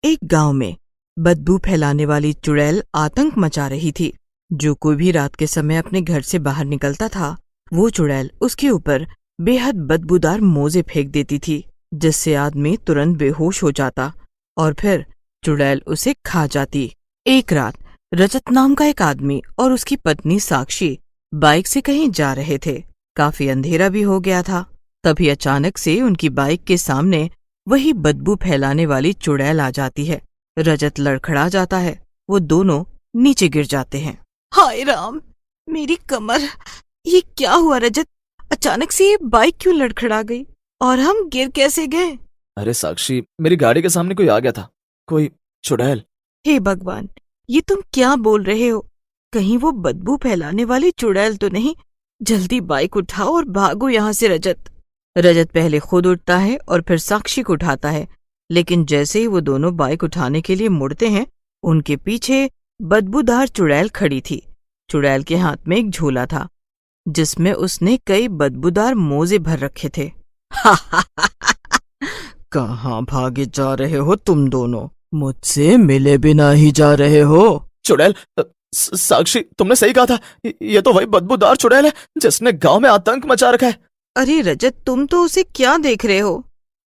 एक गांव में बदबू फैलाने वाली चुड़ैल आतंक मचा रही थी। जो कोई भी रात के समय अपने घर से बाहर निकलता था, वो चुड़ैल उसके ऊपर बेहद बदबूदार मोजे फेंक देती थी, जिससे आदमी तुरंत बेहोश हो जाता और फिर चुड़ैल उसे खा जाती। एक रात रजत नाम का एक आदमी और उसकी पत्नी साक्षी बाइक से कहीं जा रहे थे। काफी अंधेरा भी हो गया था। तभी अचानक से उनकी बाइक के सामने वही बदबू फैलाने वाली चुड़ैल आ जाती है। रजत लड़खड़ा जाता है। वो दोनों नीचे गिर जाते हैं। हाय राम, मेरी कमर! ये क्या हुआ रजत? अचानक से ये बाइक क्यों लड़खड़ा गई और हम गिर कैसे गए? अरे साक्षी, मेरी गाड़ी के सामने कोई आ गया था, कोई चुड़ैल। हे भगवान, ये तुम क्या बोल रहे हो? कहीं वो बदबू फैलाने वाली चुड़ैल तो नहीं? जल्दी बाइक उठाओ और भागो यहाँ से रजत। रजत पहले खुद उठता है और फिर साक्षी को उठाता है, लेकिन जैसे ही वो दोनों बाइक उठाने के लिए मुड़ते हैं, उनके पीछे बदबूदार चुड़ैल खड़ी थी। चुड़ैल के हाथ में एक झोला था, जिसमें उसने कई बदबूदार मोजे भर रखे थे। कहाँ भागे जा रहे हो तुम दोनों? मुझसे मिले बिना ही जा रहे हो? चुड़ैल, साक्षी, तुमने सही कहा था। ये तो वही बदबूदार चुड़ैल है जिसने गांव में आतंक मचा रखा है। अरे रजत, तुम तो उसे क्या देख रहे हो?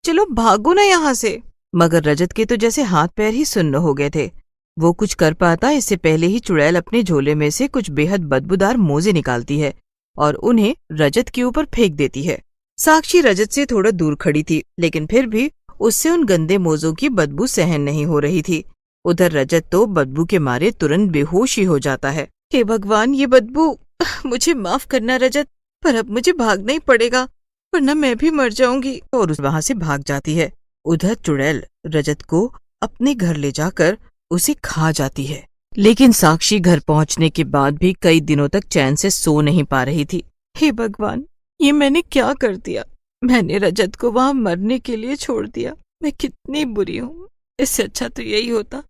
चलो भागो ना यहाँ से। मगर रजत के तो जैसे हाथ पैर ही सुन्न हो गए थे। वो कुछ कर पाता इससे पहले ही चुड़ैल अपने झोले में से कुछ बेहद बदबूदार मोजे निकालती है और उन्हें रजत के ऊपर फेंक देती है। साक्षी रजत से थोड़ा दूर खड़ी थी, लेकिन फिर भी उससे उन गंदे मोजों की बदबू सहन नहीं हो रही थी। उधर रजत तो बदबू के मारे तुरंत बेहोश ही हो जाता है। हे भगवान, ये बदबू! मुझे माफ करना रजत, पर अब मुझे भागना ही पड़ेगा, वरना मैं भी मर जाऊंगी। और उस वहां से भाग जाती है। उधर चुड़ैल रजत को अपने घर ले जाकर उसे खा जाती है। लेकिन साक्षी घर पहुंचने के बाद भी कई दिनों तक चैन से सो नहीं पा रही थी। हे भगवान, ये मैंने क्या कर दिया? मैंने रजत को वहां मरने के लिए छोड़ दिया। मैं कितनी बुरी हूँ। इससे अच्छा तो यही होता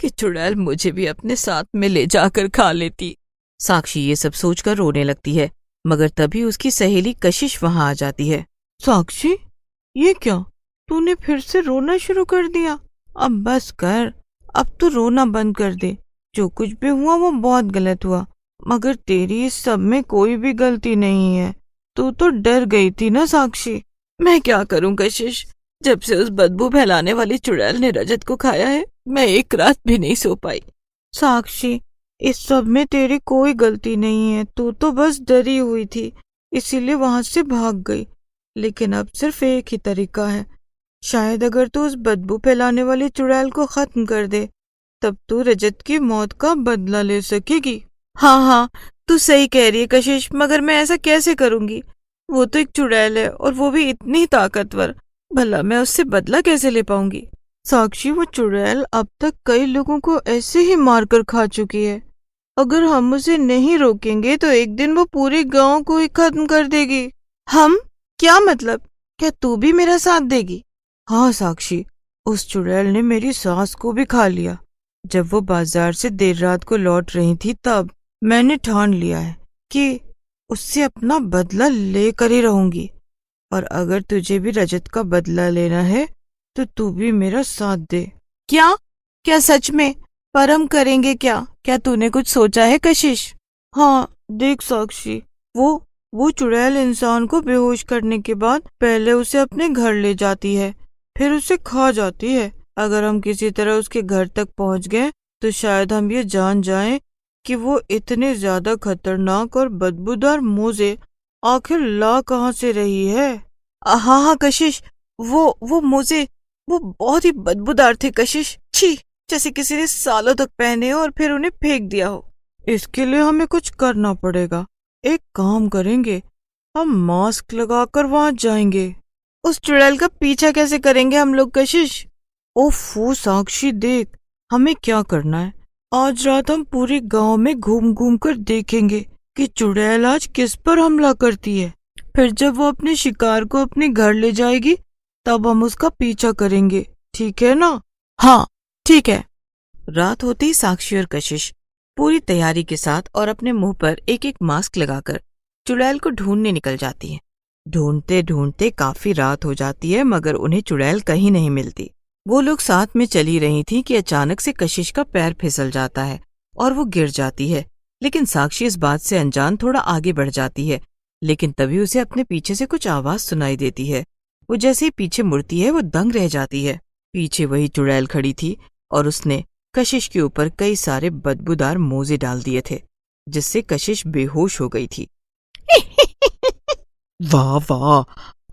कि चुड़ैल मुझे भी अपने साथ में ले जाकर खा लेती। साक्षी ये सब सोचकर रोने लगती है, मगर तभी उसकी सहेली कशिश वहां आ जाती है। साक्षी, ये क्या? तूने फिर से रोना शुरू कर दिया? अब बस कर, अब तो रोना बंद कर दे। जो कुछ भी हुआ वो बहुत गलत हुआ, मगर तेरी इस सब में कोई भी गलती नहीं है। तू तो डर गई थी ना साक्षी? मैं क्या करूं कशिश, जब से उस बदबू फैलाने वाली चुड़ैल ने रजत को खाया है, मैं एक रात भी नहीं सो पाई। साक्षी, इस सब में तेरी कोई गलती नहीं है। तू तो बस डरी हुई थी, इसीलिए वहां से भाग गई। लेकिन अब सिर्फ एक ही तरीका है। शायद अगर तू उस बदबू फैलाने वाली चुड़ैल को खत्म कर दे, तब तू रजत की मौत का बदला ले सकेगी। हाँ हाँ, तू सही कह रही है कशिश, मगर मैं ऐसा कैसे करूंगी? वो तो एक चुड़ैल है और वो भी इतनी ताकतवर। भला मैं उससे बदला कैसे ले पाऊंगी? साक्षी, वो चुड़ैल अब तक कई लोगों को ऐसे ही मारकर खा चुकी है। अगर हम उसे नहीं रोकेंगे तो एक दिन वो पूरे गांव को ही खत्म कर देगी। हम? क्या मतलब? क्या तू भी मेरा साथ देगी? हाँ साक्षी, उस चुड़ैल ने मेरी सास को भी खा लिया। जब वो बाजार से देर रात को लौट रही थी, तब मैंने ठान लिया है कि उससे अपना बदला लेकर ही रहूंगी। और अगर तुझे भी रजत का बदला लेना है तो तू भी मेरा साथ दे। क्या? क्या सच में? पर हम करेंगे क्या? क्या तूने कुछ सोचा है कशिश? हाँ देख साक्षी, वो चुड़ैल इंसान को बेहोश करने के बाद पहले उसे अपने घर ले जाती है, फिर उसे खा जाती है। अगर हम किसी तरह उसके घर तक पहुंच गए तो शायद हम ये जान जाएं कि वो इतने ज्यादा खतरनाक और बदबूदार मोजे आखिर ला कहाँ से रही है। हाँ हाँ कशिश, वो मोजे वो बहुत ही बदबूदार थे कशिश। छी, जैसे किसी ने सालों तक पहने और फिर उन्हें फेंक दिया हो। इसके लिए हमें कुछ करना पड़ेगा। एक काम करेंगे, हम मास्क लगाकर वहां जाएंगे। उस चुड़ैल का पीछा कैसे करेंगे हम लोग कशिश? ओफो साक्षी, देख हमें क्या करना है। आज रात हम पूरे गांव में घूम घूम कर देखेंगे कि चुड़ैल आज किस पर हमला करती है। फिर जब वो अपने शिकार को अपने घर ले जाएगी, तब हम उसका पीछा करेंगे। ठीक है ना? हाँ ठीक है। रात होते ही साक्षी और कशिश पूरी तैयारी के साथ और अपने मुंह पर एक एक मास्क लगाकर चुड़ैल को ढूंढने निकल जाती हैं। ढूंढते ढूंढते काफी रात हो जाती है, मगर उन्हें चुड़ैल कहीं नहीं मिलती। वो लोग साथ में चली रही थी कि अचानक से कशिश का पैर फिसल जाता है और वो गिर जाती है। लेकिन साक्षी इस बात से अनजान थोड़ा आगे बढ़ जाती है। लेकिन तभी उसे अपने पीछे से कुछ आवाज सुनाई देती है। वो जैसे ही पीछे मुड़ती है वो दंग रह जाती है। पीछे वही चुड़ैल खड़ी थी और उसने कशिश के ऊपर कई सारे बदबूदार मोजे डाल दिए थे, जिससे कशिश बेहोश हो गई थी। वाह वाह,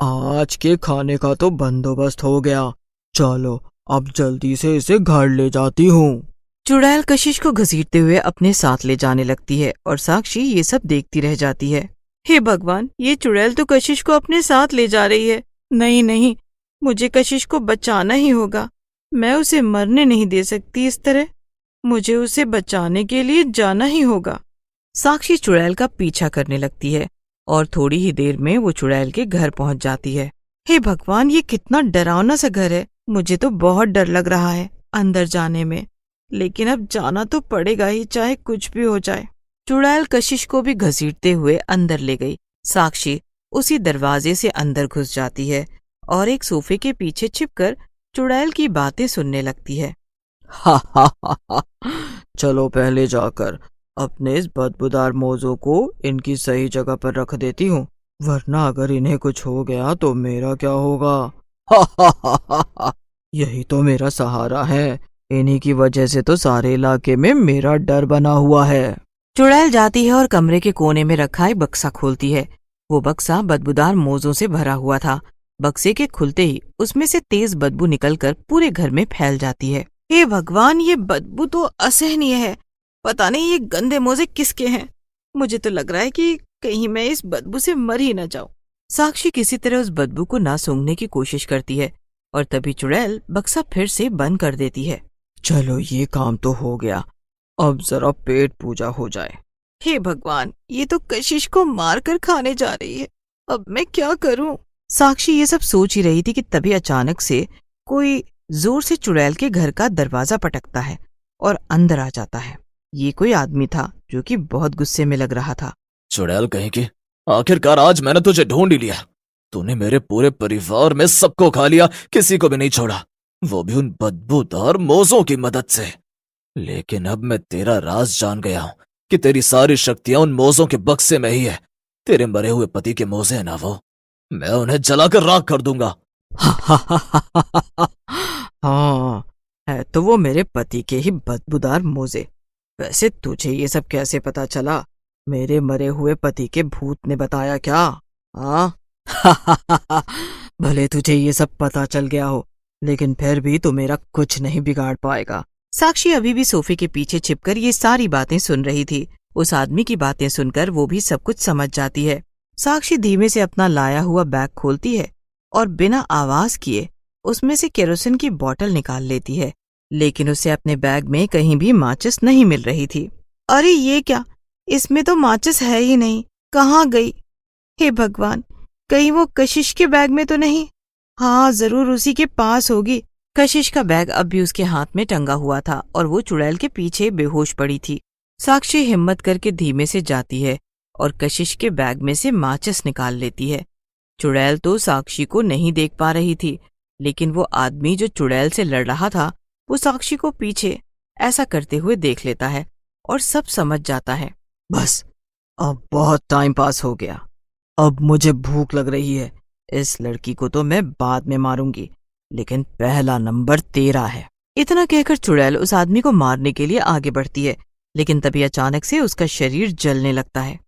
आज के खाने का तो बंदोबस्त हो गया। चलो अब जल्दी से इसे घर ले जाती हूँ। चुड़ैल कशिश को घसीटते हुए अपने साथ ले जाने लगती है और साक्षी ये सब देखती रह जाती है। हे भगवान, ये चुड़ैल तो कशिश को अपने साथ ले जा रही है। नहीं नहीं, मुझे कशिश को बचाना ही होगा। मैं उसे मरने नहीं दे सकती इस तरह। मुझे उसे बचाने के लिए जाना ही होगा। साक्षी चुड़ैल का पीछा करने लगती है और थोड़ी ही देर में वो चुड़ैल के घर पहुंच जाती है। हे भगवान, ये कितना डरावना सा घर है। मुझे तो बहुत डर लग रहा है अंदर जाने में, लेकिन अब जाना तो पड़ेगा ही, चाहे कुछ भी हो जाए। चुड़ैल कशिश को भी घसीटते हुए अंदर ले गई। साक्षी उसी दरवाजे से अंदर घुस जाती है और एक सोफे के पीछे छिपकर चुड़ैल की बातें सुनने लगती है। हा हा हा हा, चलो पहले जाकर अपने इस बदबूदार मोजों को इनकी सही जगह पर रख देती हूँ, वरना अगर इन्हें कुछ हो गया तो मेरा क्या होगा। हा हा हा हा हा, यही तो मेरा सहारा है। इन्हीं की वजह से तो सारे इलाके में मेरा डर बना हुआ है। चुड़ैल जाती है और कमरे के कोने में रखा एक बक्सा खोलती है। वो बक्सा बदबूदार मोजों से भरा हुआ था। बक्से के खुलते ही उसमें से तेज बदबू निकलकर पूरे घर में फैल जाती है। हे भगवान, ये बदबू तो असहनीय है। पता नहीं ये गंदे मोजे किसके हैं। मुझे तो लग रहा है कि कहीं मैं इस बदबू से मर ही न जाऊं। साक्षी किसी तरह उस बदबू को ना सूंघने की कोशिश करती है और तभी चुड़ैल बक्सा फिर से बंद कर देती है। चलो ये काम तो हो गया, अब जरा पेट पूजा हो जाए। हे भगवान, ये तो कशिश को मार कर खाने जा रही है। अब मैं क्या करूं? साक्षी ये सब सोच ही रही थी कि तभी अचानक से कोई जोर से चुड़ैल के घर का दरवाजा पटकता है और अंदर आ जाता है। ये कोई आदमी था जो कि बहुत गुस्से में लग रहा था। चुड़ैल कहीं की, आखिरकार आज मैंने तुझे ढूंढ ही लिया। तूने मेरे पूरे परिवार में सबको खा लिया, किसी को भी नहीं छोड़ा, वो भी उन बदबूदार मोजों की मदद से। लेकिन अब मैं तेरा राज जान गया हूं कि तेरी सारी शक्तियां उन मोजों के बक्से में ही है। तेरे मरे हुए पति के मोजे हैं ना वो, मैं उन्हें जलाकर राख कर दूंगा। हाँ, है तो वो मेरे पति के ही बदबूदार मोजे। वैसे तुझे ये सब कैसे पता चला? मेरे मरे हुए पति के भूत ने बताया क्या? हाँ? भले तुझे ये सब पता चल गया हो, लेकिन फिर भी तो मेरा कुछ नहीं बिगाड़ पाएगा। साक्षी अभी भी सोफे के पीछे छिपकर ये सारी बातें सुन रही थी। उस आदमी की बातें सुनकर वो भी सब कुछ समझ जाती है। साक्षी धीमे से अपना लाया हुआ बैग खोलती है और बिना आवाज किए उसमें से केरोसिन की बोतल निकाल लेती है, लेकिन उसे अपने बैग में कहीं भी माचिस नहीं मिल रही थी। अरे ये क्या, इसमें तो माचिस है ही नहीं, कहाँ गई? हे भगवान, कहीं वो कशिश के बैग में तो नहीं? हाँ, जरूर उसी के पास होगी। कशिश का बैग अब भी उसके हाथ में टंगा हुआ था और वो चुड़ैल के पीछे बेहोश पड़ी थी। साक्षी हिम्मत करके धीमे से जाती है और कशिश के बैग में से माचिस निकाल लेती है। चुड़ैल तो साक्षी को नहीं देख पा रही थी, लेकिन वो आदमी जो चुड़ैल से लड़ रहा था वो साक्षी को पीछे ऐसा करते हुए देख लेता है और सब समझ जाता है। बस, अब बहुत टाइम पास हो गया, अब मुझे भूख लग रही है। इस लड़की को तो मैं बाद में मारूंगी, लेकिन पहला नंबर तेरा है। इतना कहकर चुड़ैल उस आदमी को मारने के लिए आगे बढ़ती है, लेकिन तभी अचानक से उसका शरीर जलने लगता है।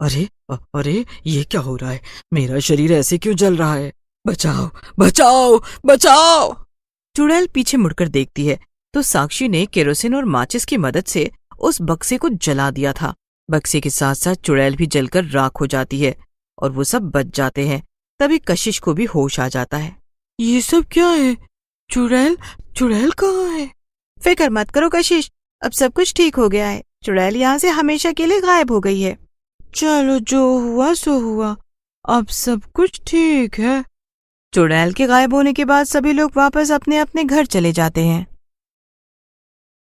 अरे अरे, ये क्या हो रहा है? मेरा शरीर ऐसे क्यों जल रहा है? बचाओ बचाओ बचाओ! चुड़ैल पीछे मुड़कर देखती है तो साक्षी ने केरोसिन और माचिस की मदद से उस बक्से को जला दिया था। बक्से के साथ साथ चुड़ैल भी जलकर राख हो जाती है और वो सब बच जाते हैं। तभी कशिश को भी होश आ जाता है। ये सब क्या है? चुड़ैल कहाँ है? फिक्र मत करो कशिश, अब सब कुछ ठीक हो गया है। चुड़ैल यहाँ से हमेशा के लिए गायब हो गई है। चलो, जो हुआ सो हुआ, अब सब कुछ ठीक है। चुड़ैल के गायब होने के बाद सभी लोग वापस अपने अपने घर चले जाते हैं।